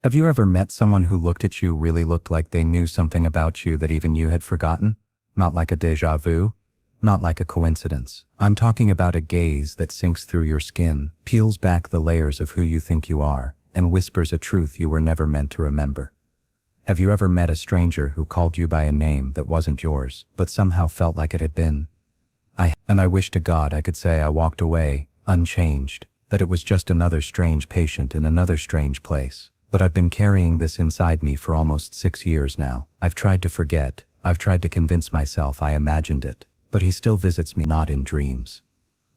Have you ever met someone who looked at you really looked like they knew something about you that even you had forgotten? Not like a déjà vu? Not like a coincidence. I'm talking about a gaze that sinks through your skin, peels back the layers of who you think you are, and whispers a truth you were never meant to remember. Have you ever met a stranger who called you by a name that wasn't yours, but somehow felt like it had been? And I wish to God I could say I walked away, unchanged, that it was just another strange patient in another strange place. But I've been carrying this inside me for almost 6 years now. I've tried to forget, I've tried to convince myself I imagined it, but he still visits me not in dreams.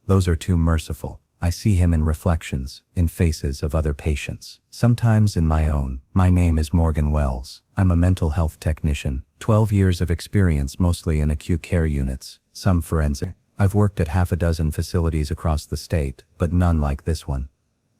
Those are too merciful. I see him in reflections, in faces of other patients, sometimes in my own. My name is Morgan Wells. I'm a mental health technician, 12 years of experience mostly in acute care units, some forensic. I've worked at half a dozen facilities across the state, but none like this one.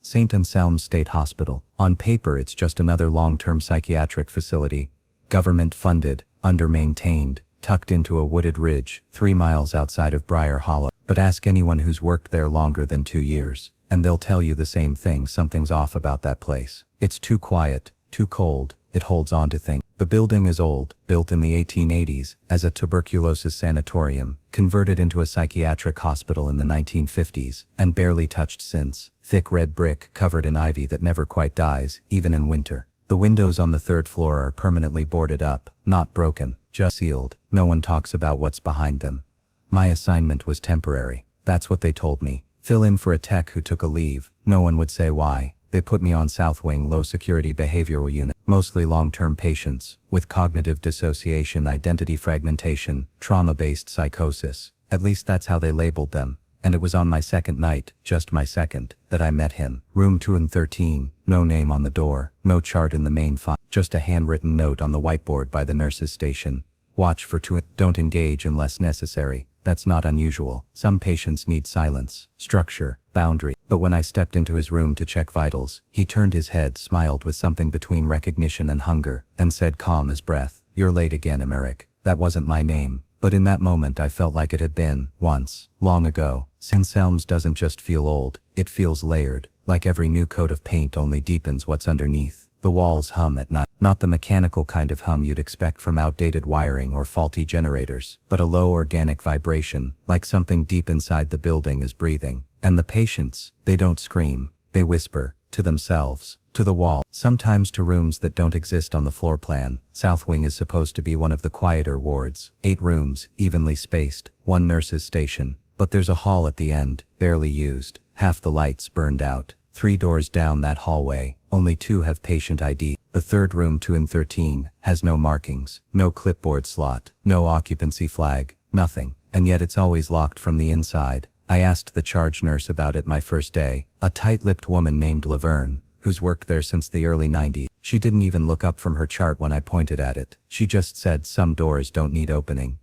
St. Anselm State Hospital. On paper it's just another long-term psychiatric facility, government-funded, under-maintained, tucked into a wooded ridge, 3 miles outside of Briar Hollow. But ask anyone who's worked there longer than 2 years, and they'll tell you the same thing: something's off about that place. It's too quiet, too cold, it holds on to things. The building is old, built in the 1880s, as a tuberculosis sanatorium, converted into a psychiatric hospital in the 1950s, and barely touched since. Thick red brick covered in ivy that never quite dies, even in winter. The windows on the 3rd floor are permanently boarded up, not broken, just sealed. No one talks about what's behind them. My assignment was temporary. That's what they told me. Fill in for a tech who took a leave. No one would say why. They put me on South Wing low security behavioral unit, mostly long-term patients, with cognitive dissociation, identity fragmentation, trauma-based psychosis. At least that's how they labeled them. And it was on my second night, just my second, that I met him. Room 213, no name on the door, no chart in the main file, just a handwritten note on the whiteboard by the nurse's station. Watch for don't engage unless necessary. That's not unusual. Some patients need silence, structure, boundary. But when I stepped into his room to check vitals, he turned his head, smiled with something between recognition and hunger, and said calm as breath, "You're late again, Emeric." That wasn't my name, but in that moment I felt like it had been, once, long ago. Anselm's doesn't just feel old, it feels layered, like every new coat of paint only deepens what's underneath. The walls hum at night, not the mechanical kind of hum you'd expect from outdated wiring or faulty generators, but a low organic vibration, like something deep inside the building is breathing. And the patients, they don't scream, they whisper, to themselves, to the wall, sometimes to rooms that don't exist on the floor plan. South Wing is supposed to be one of the quieter wards, 8 rooms, evenly spaced, 1 nurse's station, but there's a hall at the end, barely used, half the lights burned out. 3 doors down that hallway, only 2 have patient ID. The 3rd room, 213, has no markings, no clipboard slot, no occupancy flag, nothing, and yet it's always locked from the inside. I asked the charge nurse about it my first day, a tight-lipped woman named Laverne, who's worked there since the early 90s. She didn't even look up from her chart when I pointed at it. She just said some doors don't need opening.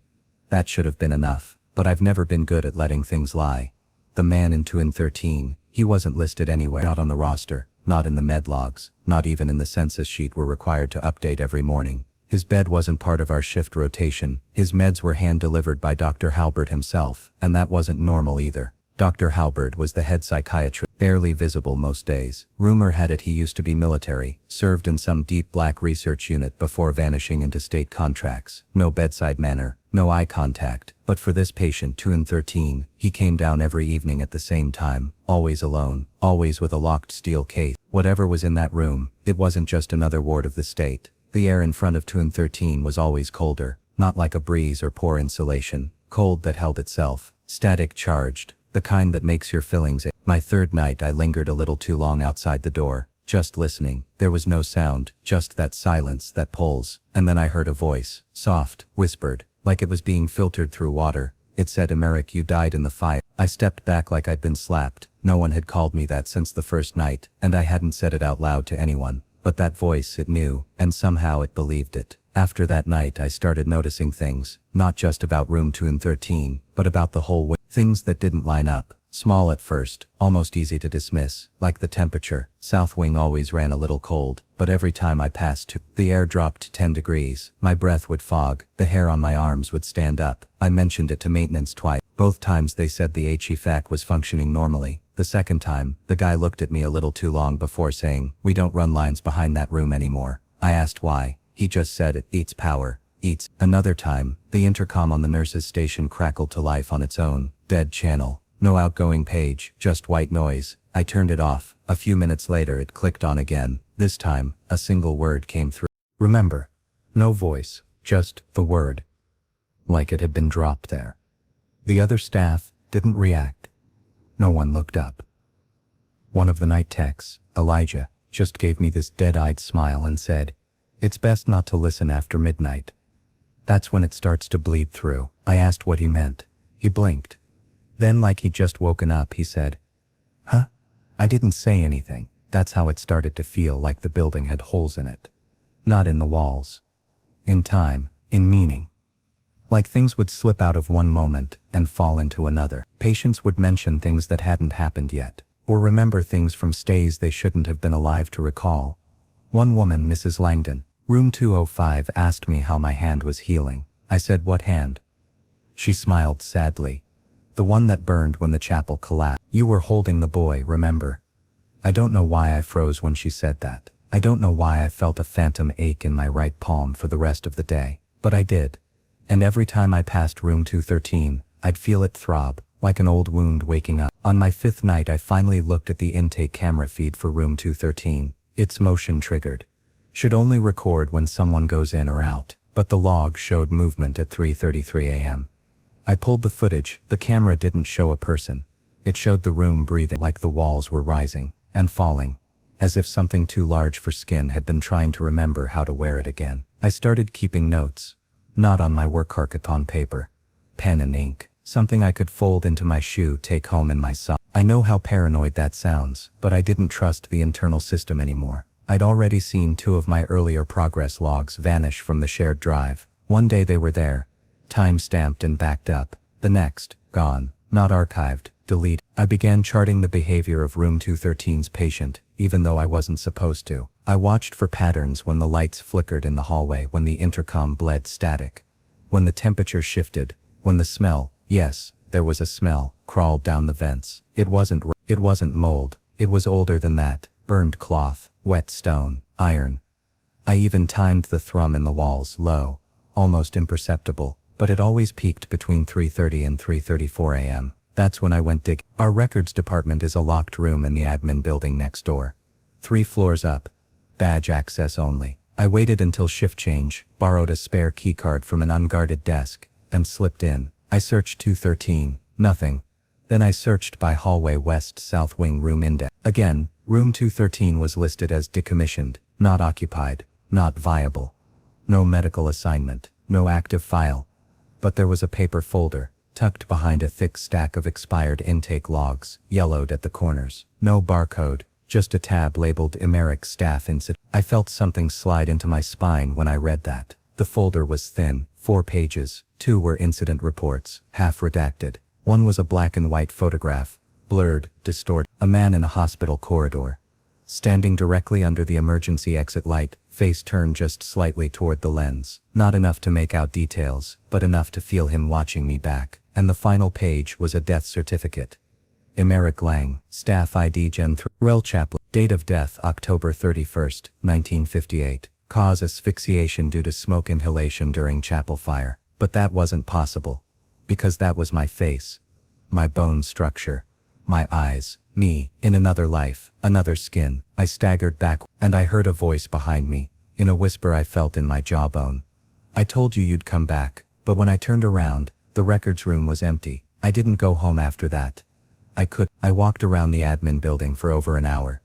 That should have been enough, but I've never been good at letting things lie. The man in 213, he wasn't listed anywhere, not on the roster, not in the med logs, not even in the census sheet we're required to update every morning. His bed wasn't part of our shift rotation. His meds were hand-delivered by Dr. Halbert himself, and that wasn't normal either. Dr. Halbert was the head psychiatrist, barely visible most days. Rumor had it he used to be military, served in some deep black research unit before vanishing into state contracts. No bedside manner, no eye contact, but for this patient 213, he came down every evening at the same time, always alone, always with a locked steel case. Whatever was in that room, it wasn't just another ward of the state. The air in front of 213 was always colder, not like a breeze or poor insulation, cold that held itself, static charged, the kind that makes your fillings ache. My 3rd night I lingered a little too long outside the door, just listening. There was no sound, just that silence, that pulse, and then I heard a voice, soft, whispered, like it was being filtered through water. It said, "Emeric, you died in the fire." I stepped back like I'd been slapped. No one had called me that since the first night, and I hadn't said it out loud to anyone. But that voice, it knew, and somehow it believed it. After that night I started noticing things, not just about room 213, but about the whole things that didn't line up. Small at first, almost easy to dismiss, like the temperature. South Wing always ran a little cold, but every time I passed the air dropped 10 degrees. My breath would fog, the hair on my arms would stand up. I mentioned it to maintenance twice. Both times they said the HVAC was functioning normally. The second time, the guy looked at me a little too long before saying, "We don't run lines behind that room anymore." I asked why. He just said it eats power. Eats. Another time, the intercom on the nurse's station crackled to life on its own. Dead channel. No outgoing page, just white noise. I turned it off. A few minutes later it clicked on again. This time, a single word came through. Remember. No voice, just the word. Like it had been dropped there. The other staff didn't react. No one looked up. One of the night techs, Elijah, just gave me this dead-eyed smile and said, "It's best not to listen after midnight. That's when it starts to bleed through." I asked what he meant. He blinked. Then, like he'd just woken up, he said, "Huh?" I didn't say anything. That's how it started to feel, like the building had holes in it. Not in the walls. In time, in meaning. Like things would slip out of one moment and fall into another. Patients would mention things that hadn't happened yet, or remember things from stays they shouldn't have been alive to recall. One woman, Mrs. Langdon, room 205, asked me how my hand was healing. I said, "What hand?" She smiled sadly. "The one that burned when the chapel collapsed. You were holding the boy, remember?" I don't know why I froze when she said that. I don't know why I felt a phantom ache in my right palm for the rest of the day, but I did. And every time I passed room 213, I'd feel it throb, like an old wound waking up. On my 5th night I finally looked at the intake camera feed for room 213. It's motion triggered. Should only record when someone goes in or out, but the log showed movement at 3:33 a.m. I pulled the footage. The camera didn't show a person. It showed the room breathing, like the walls were rising and falling, as if something too large for skin had been trying to remember how to wear it again. I started keeping notes. Not on my work Harkathon paper. Pen and ink. Something I could fold into my shoe, take home in my sock. I know how paranoid that sounds, but I didn't trust the internal system anymore. I'd already seen 2 of my earlier progress logs vanish from the shared drive. One day they were there, time-stamped and backed up. The next, gone, not archived, delete. I began charting the behavior of room 213's patient, even though I wasn't supposed to. I watched for patterns when the lights flickered in the hallway, when the intercom bled static, when the temperature shifted, when the smell, yes, there was a smell, crawled down the vents. It wasn't mold. It was older than that. Burned cloth, wet stone, iron. I even timed the thrum in the walls, low, almost imperceptible, but it always peaked between 3:30 and 3:34 a.m. That's when I went digging. Our records department is a locked room in the admin building next door. 3 floors up. Badge access only. I waited until shift change, borrowed a spare keycard from an unguarded desk, and slipped in. I searched 213, nothing. Then I searched by hallway west-south wing room index. Again, room 213 was listed as decommissioned, not occupied, not viable. No medical assignment, no active file. But there was a paper folder, tucked behind a thick stack of expired intake logs, yellowed at the corners. No barcode, just a tab labeled Emeric staff incident. I felt something slide into my spine when I read that. The folder was thin, 4 pages, 2 were incident reports, half redacted. One was a black and white photograph, blurred, distorted. A man in a hospital corridor, standing directly under the emergency exit light, face turned just slightly toward the lens. Not enough to make out details, but enough to feel him watching me back. And the final page was a death certificate. Emeric Lang, Staff ID Gen 3, Rel Chaplain. Date of death October 31st, 1958. Cause asphyxiation due to smoke inhalation during chapel fire. But that wasn't possible. Because that was my face. My bone structure. My eyes. Me, in another life, another skin. I staggered back, and I heard a voice behind me. In a whisper I felt in my jawbone. "I told you you'd come back." But when I turned around, the records room was empty. I didn't go home after that. I walked around the admin building for over an hour,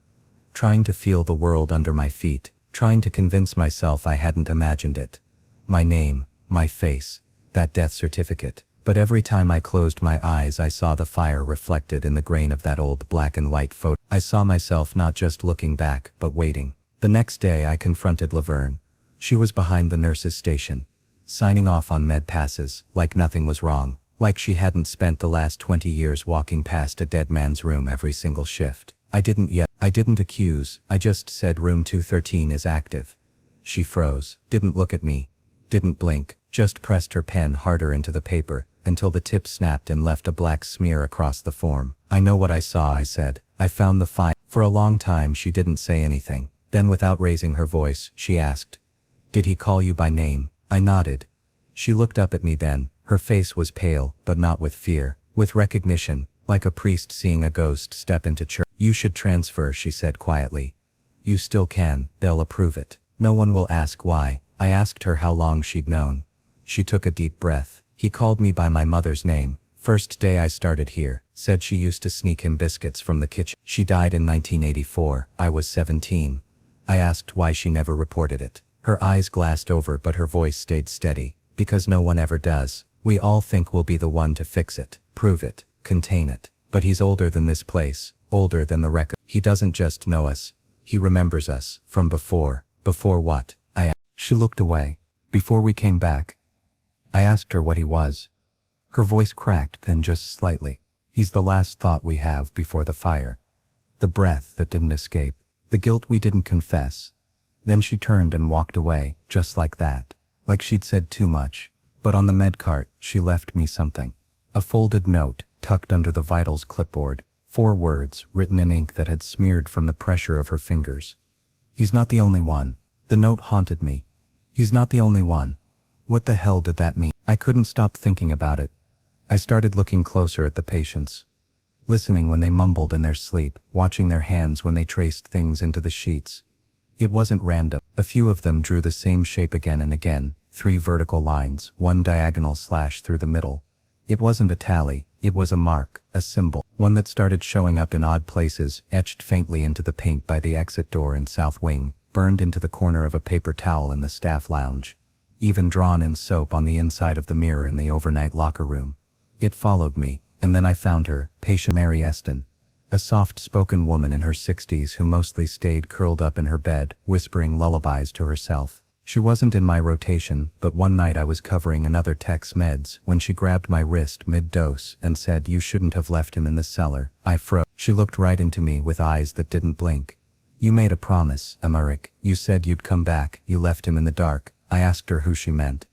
trying to feel the world under my feet, trying to convince myself I hadn't imagined it. My name, my face, that death certificate. But every time I closed my eyes I saw the fire reflected in the grain of that old black and white photo. I saw myself not just looking back, but waiting. The next day I confronted Laverne. She was behind the nurse's station, signing off on med passes, like nothing was wrong, like she hadn't spent the last 20 years walking past a dead man's room every single shift. I didn't accuse, I just said room 213 is active. She froze, didn't look at me, didn't blink, just pressed her pen harder into the paper, until the tip snapped and left a black smear across the form. I know what I saw, I said. I found the file. For a long time she didn't say anything. Then without raising her voice, she asked, "Did he call you by name?" I nodded. She looked up at me then. Her face was pale, but not with fear, with recognition, like a priest seeing a ghost step into church. "You should transfer," she said quietly. "You still can, they'll approve it. No one will ask why." I asked her how long she'd known. She took a deep breath. "He called me by my mother's name. First day I started here, said she used to sneak him biscuits from the kitchen. She died in 1984, I was 17. I asked why she never reported it. Her eyes glassed over but her voice stayed steady. "Because no one ever does. We all think we'll be the one to fix it, prove it, contain it. But he's older than this place, older than the record. He doesn't just know us. He remembers us, from before." "Before what?" I asked. She looked away. "Before we came back." I asked her what he was. Her voice cracked then just slightly. "He's the last thought we have before the fire. The breath that didn't escape. The guilt we didn't confess." Then she turned and walked away, just like that. Like she'd said too much. But on the med cart, she left me something. A folded note, tucked under the vitals clipboard. 4 words, written in ink that had smeared from the pressure of her fingers. "He's not the only one." The note haunted me. He's not the only one. What the hell did that mean? I couldn't stop thinking about it. I started looking closer at the patients. Listening when they mumbled in their sleep, watching their hands when they traced things into the sheets. It wasn't random. A few of them drew the same shape again and again, 3 vertical lines, 1 diagonal slash through the middle. It wasn't a tally, it was a mark, a symbol, one that started showing up in odd places, etched faintly into the paint by the exit door in South Wing, burned into the corner of a paper towel in the staff lounge. Even drawn in soap on the inside of the mirror in the overnight locker room. It followed me, and then I found her, patient Mary Eston. A soft-spoken woman in her 60s who mostly stayed curled up in her bed, whispering lullabies to herself. She wasn't in my rotation, but one night I was covering another tech's meds when she grabbed my wrist mid-dose and said, "You shouldn't have left him in the cellar." I froze. She looked right into me with eyes that didn't blink. "You made a promise, Emeric. You said you'd come back, you left him in the dark." I asked her who she meant.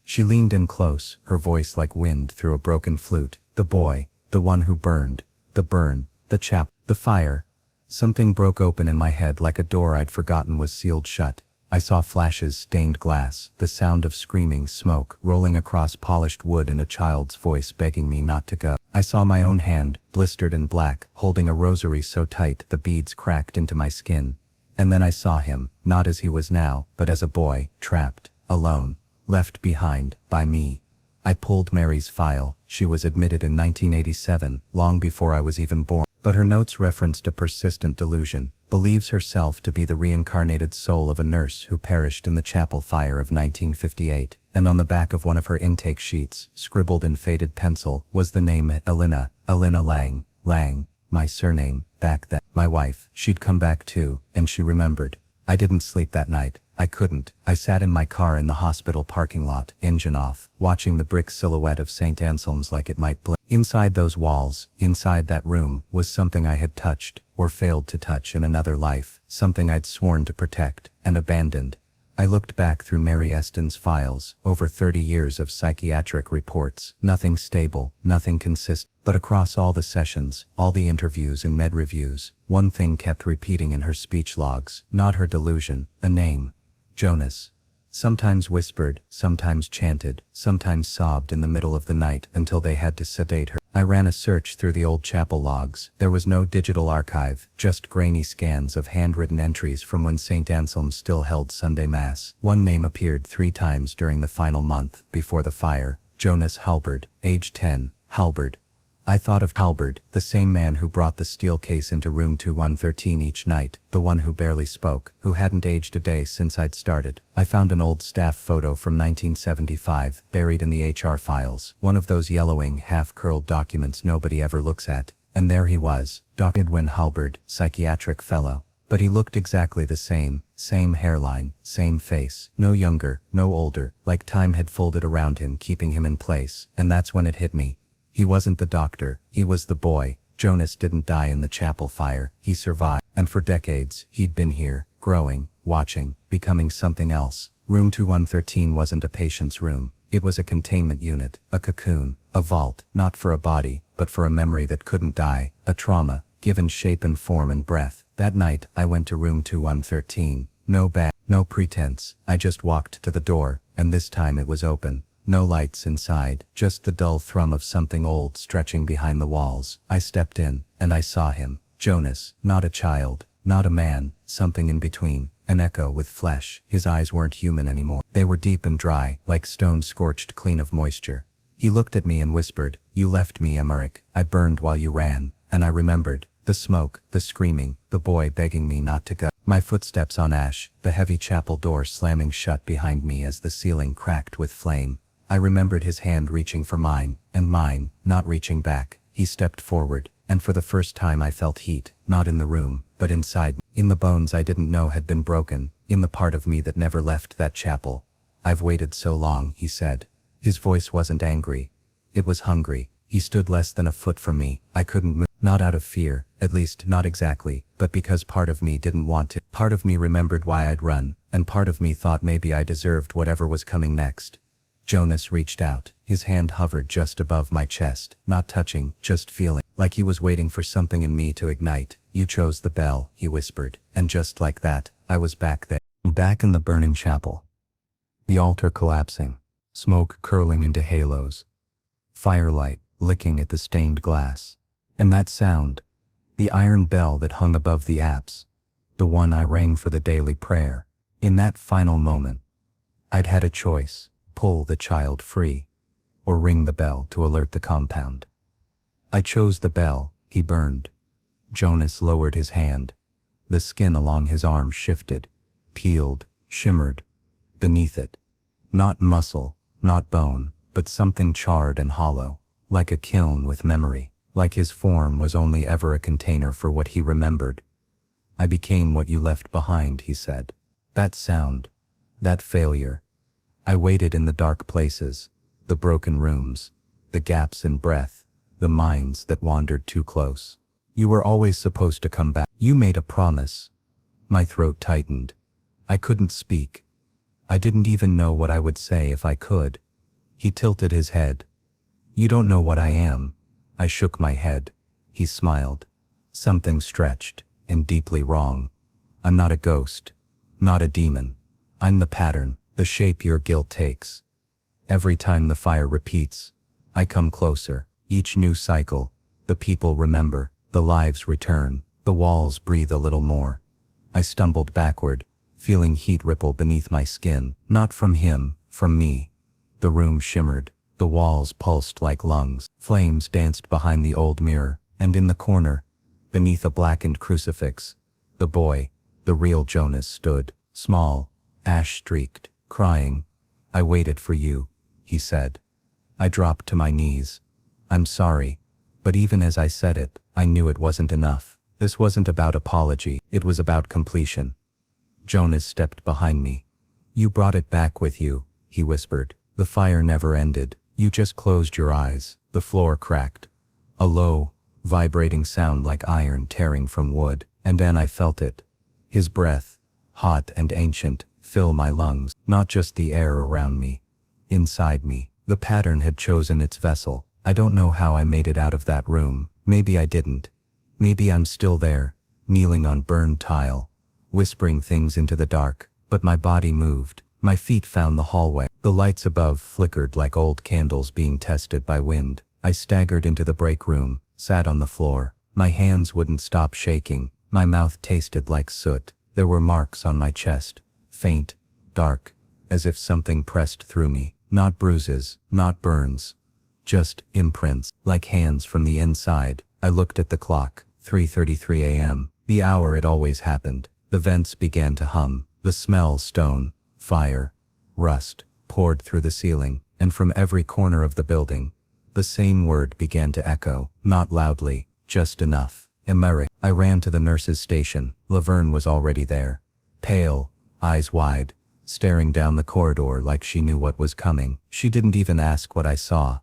She leaned in close, her voice like wind through a broken flute. "The boy, the one who burned. The burn, the chap, the fire." Something broke open in my head like a door I'd forgotten was sealed shut. I saw flashes, stained glass, the sound of screaming smoke rolling across polished wood and a child's voice begging me not to go. I saw my own hand, blistered and black, holding a rosary so tight the beads cracked into my skin. And then I saw him, not as he was now, but as a boy, trapped, alone, left behind, by me. I pulled Mary's file. She was admitted in 1987, long before I was even born. But her notes referenced a persistent delusion, believes herself to be the reincarnated soul of a nurse who perished in the chapel fire of 1958, and on the back of one of her intake sheets, scribbled in faded pencil, was the name Elena Lang, my surname, back then. My wife, she'd come back too, and she remembered. I didn't sleep that night. I couldn't. I sat in my car in the hospital parking lot, engine off, watching the brick silhouette of St. Anselm's like it might blink. Inside those walls, inside that room, was something I had touched, or failed to touch in another life, something I'd sworn to protect, and abandoned. I looked back through Mary Eston's files, over 30 years of psychiatric reports, nothing stable, nothing consistent. But across all the sessions, all the interviews and med reviews, one thing kept repeating in her speech logs, not her delusion, a name. Jonas. Sometimes whispered, sometimes chanted, sometimes sobbed in the middle of the night until they had to sedate her. I ran a search through the old chapel logs. There was no digital archive, just grainy scans of handwritten entries from when St. Anselm still held Sunday Mass. One name appeared 3 times during the final month, before the fire. Jonas Halberd, age 10, Halberd. I thought of Halberd, the same man who brought the steel case into room 2113 each night, the one who barely spoke, who hadn't aged a day since I'd started. I found an old staff photo from 1975, buried in the HR files, one of those yellowing, half-curled documents nobody ever looks at. And there he was, Dr. Edwin Halberd, psychiatric fellow. But he looked exactly the same hairline, same face, no younger, no older, like time had folded around him keeping him in place. And that's when it hit me. He wasn't the doctor, he was the boy. Jonas didn't die in the chapel fire, he survived. And for decades, he'd been here, growing, watching, becoming something else. Room 2113 wasn't a patient's room. It was a containment unit, a cocoon, a vault, not for a body, but for a memory that couldn't die, a trauma, given shape and form and breath. That night, I went to room 2113. No bag, no pretense. I just walked to the door, and this time it was open. No lights inside, just the dull thrum of something old stretching behind the walls. I stepped in, and I saw him. Jonas, not a child, not a man, something in between. An echo with flesh. His eyes weren't human anymore. They were deep and dry, like stone scorched clean of moisture. He looked at me and whispered, "You left me, Emeric. I burned while you ran." And I remembered. The smoke, the screaming, the boy begging me not to go. My footsteps on ash, the heavy chapel door slamming shut behind me as the ceiling cracked with flame. I remembered his hand reaching for mine, and mine, not reaching back. He stepped forward, and for the first time I felt heat, not in the room, but inside me. In the bones I didn't know had been broken, in the part of me that never left that chapel. "I've waited so long," he said. His voice wasn't angry. It was hungry. He stood less than a foot from me. I couldn't move, not out of fear, at least not exactly, but because part of me didn't want to. Part of me remembered why I'd run, and part of me thought maybe I deserved whatever was coming next. Jonas reached out. His hand hovered just above my chest, not touching, just feeling, like he was waiting for something in me to ignite. "You chose the bell," he whispered, and just like that, I was back there. Back in the burning chapel. The altar collapsing, smoke curling into halos, firelight licking at the stained glass. And that sound, the iron bell that hung above the apse, the one I rang for the daily prayer. In that final moment, I'd had a choice: pull the child free, or ring the bell to alert the compound. I chose the bell. He burned. Jonas lowered his hand. The skin along his arm shifted, peeled, shimmered. Beneath it, not muscle, not bone, but something charred and hollow, like a kiln with memory, like his form was only ever a container for what he remembered. "I became what you left behind," he said. That sound, that failure. I waited in the dark places, the broken rooms, the gaps in breath, the minds that wandered too close. "You were always supposed to come back. You made a promise." My throat tightened. I couldn't speak. I didn't even know what I would say if I could. He tilted his head. "You don't know what I am." I shook my head. He smiled. Something stretched, and deeply wrong. "I'm not a ghost. Not a demon. I'm the pattern, the shape your guilt takes. Every time the fire repeats, I come closer. Each new cycle, the people remember, the lives return, the walls breathe a little more." I stumbled backward, feeling heat ripple beneath my skin. Not from him, from me. The room shimmered. The walls pulsed like lungs. Flames danced behind the old mirror, and in the corner, beneath a blackened crucifix, the boy, the real Jonas, stood, small, ash-streaked, crying. "I waited for you," he said. I dropped to my knees. "I'm sorry." But even as I said it, I knew it wasn't enough. This wasn't about apology, it was about completion. Jonas stepped behind me. "You brought it back with you," he whispered. "The fire never ended. You just closed your eyes." The floor cracked. A low, vibrating sound like iron tearing from wood, and then I felt it. His breath, hot and ancient, fill my lungs, not just the air around me. Inside me, the pattern had chosen its vessel. I don't know how I made it out of that room. Maybe I didn't. Maybe I'm still there, kneeling on burned tile, whispering things into the dark, but my body moved. My feet found the hallway. The lights above flickered like old candles being tested by wind. I staggered into the break room, sat on the floor. My hands wouldn't stop shaking. My mouth tasted like soot. There were marks on my chest, faint, dark, as if something pressed through me. Not bruises, not burns, just imprints, like hands from the inside. I looked at the clock, 3:33 a.m., the hour it always happened. The vents began to hum. The smell, stone, fire, rust, poured through the ceiling, and from every corner of the building, the same word began to echo, not loudly, just enough. "Emeric." I ran to the nurse's station. Laverne was already there, pale, eyes wide, staring down the corridor like she knew what was coming. She didn't even ask what I saw.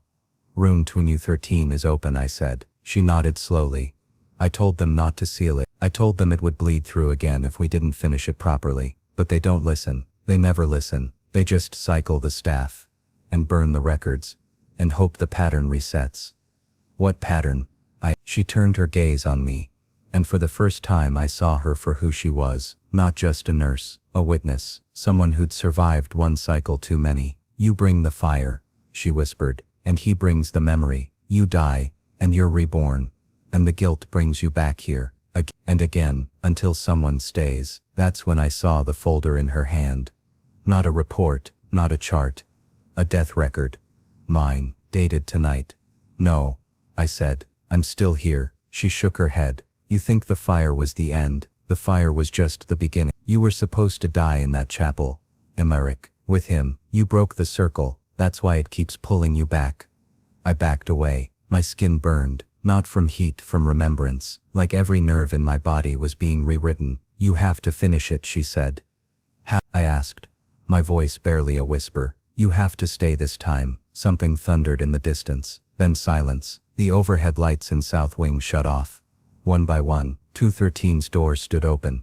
"Room 2213 is open," I said. She nodded slowly. "I told them not to seal it. I told them it would bleed through again if we didn't finish it properly. But they don't listen. They never listen. They just cycle the staff. and burn the records, and hope the pattern resets. What pattern? She turned her gaze on me, and for the first time I saw her for who she was, not just a nurse, a witness, someone who'd survived one cycle too many. You bring the fire, she whispered, and he brings the memory. You die, and you're reborn, and the guilt brings you back here, again and again, until someone stays. That's when I saw the folder in her hand. Not a report, not a chart. A death record. Mine, dated tonight. No, I said, I'm still here. She shook her head. You think the fire was the end. The fire was just the beginning. You were supposed to die in that chapel, Emeric. With him, you broke the circle. That's why it keeps pulling you back. I backed away. My skin burned, not from heat, from remembrance, like every nerve in my body was being rewritten. You have to finish it, she said. How? I asked, my voice barely a whisper. You have to stay this time. Something thundered in the distance, then silence. The overhead lights in South Wing shut off. One by one, 213's door stood open.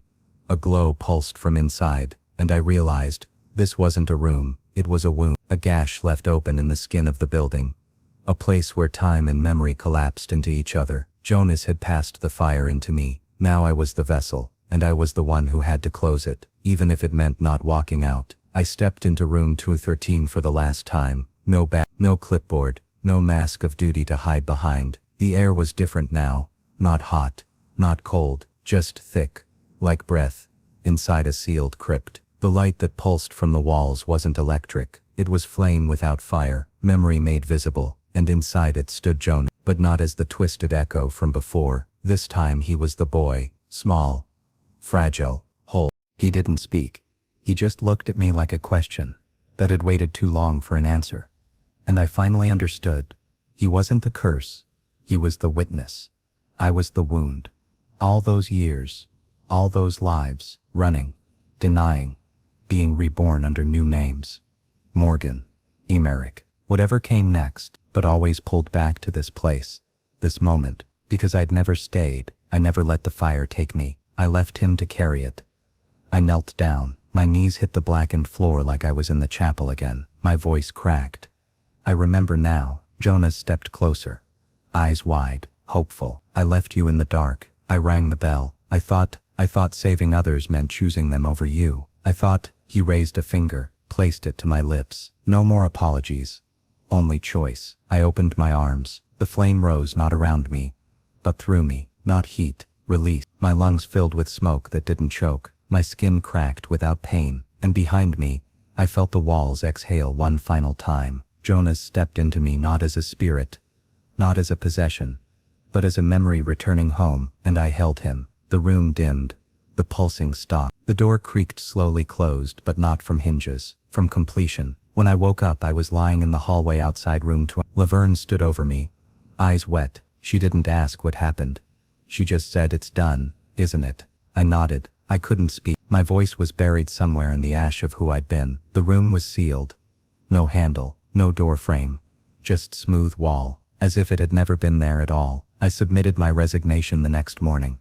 A glow pulsed from inside, and I realized, this wasn't a room, it was a wound, a gash left open in the skin of the building. A place where time and memory collapsed into each other. Jonas had passed the fire into me. Now I was the vessel, and I was the one who had to close it, even if it meant not walking out. I stepped into room 213 for the last time. No bat, no clipboard, no mask of duty to hide behind. The air was different now. Not hot, not cold, just thick, like breath, inside a sealed crypt. The light that pulsed from the walls wasn't electric, it was flame without fire, memory made visible, and inside it stood Jonas, but not as the twisted echo from before. This time he was the boy, small, fragile, whole. He didn't speak. He just looked at me like a question that had waited too long for an answer. And I finally understood. He wasn't the curse. He was the witness. I was the wound. All those years, all those lives, running, denying, being reborn under new names. Morgan, Emeric, whatever came next, but always pulled back to this place, this moment, because I'd never stayed. I never let the fire take me. I left him to carry it. I knelt down. My knees hit the blackened floor like I was in the chapel again. My voice cracked. I remember now. Jonas stepped closer. Eyes wide, hopeful. I left you in the dark. I rang the bell. I thought saving others meant choosing them over you. I thought. He raised a finger, placed it to my lips. No more apologies. Only choice. I opened my arms. The flame rose not around me, but through me. Not heat, release. My lungs filled with smoke that didn't choke. My skin cracked without pain, and behind me, I felt the walls exhale one final time. Jonas stepped into me not as a spirit, not as a possession, but as a memory returning home, and I held him. The room dimmed. The pulsing stopped. The door creaked slowly closed, but not from hinges, from completion. When I woke up I was lying in the hallway outside room 20. Laverne stood over me, eyes wet. She didn't ask what happened. She just said, "It's done, isn't it?" I nodded. I couldn't speak. My voice was buried somewhere in the ash of who I'd been. The room was sealed. No handle, no door frame. Just smooth wall, as if it had never been there at all. I submitted my resignation the next morning.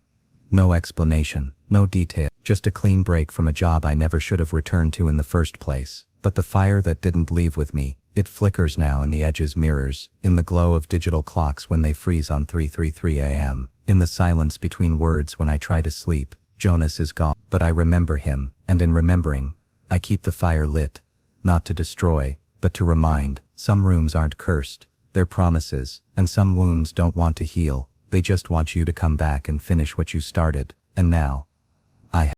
No explanation, no detail, just a clean break from a job I never should have returned to in the first place. But the fire that didn't leave with me, it flickers now in the edges mirrors, in the glow of digital clocks when they freeze on 3:33 a.m., in the silence between words when I try to sleep. Jonas is gone, but I remember him, and in remembering, I keep the fire lit. Not to destroy, but to remind. Some rooms aren't cursed, they're promises, and some wounds don't want to heal. They just want you to come back and finish what you started. And now, I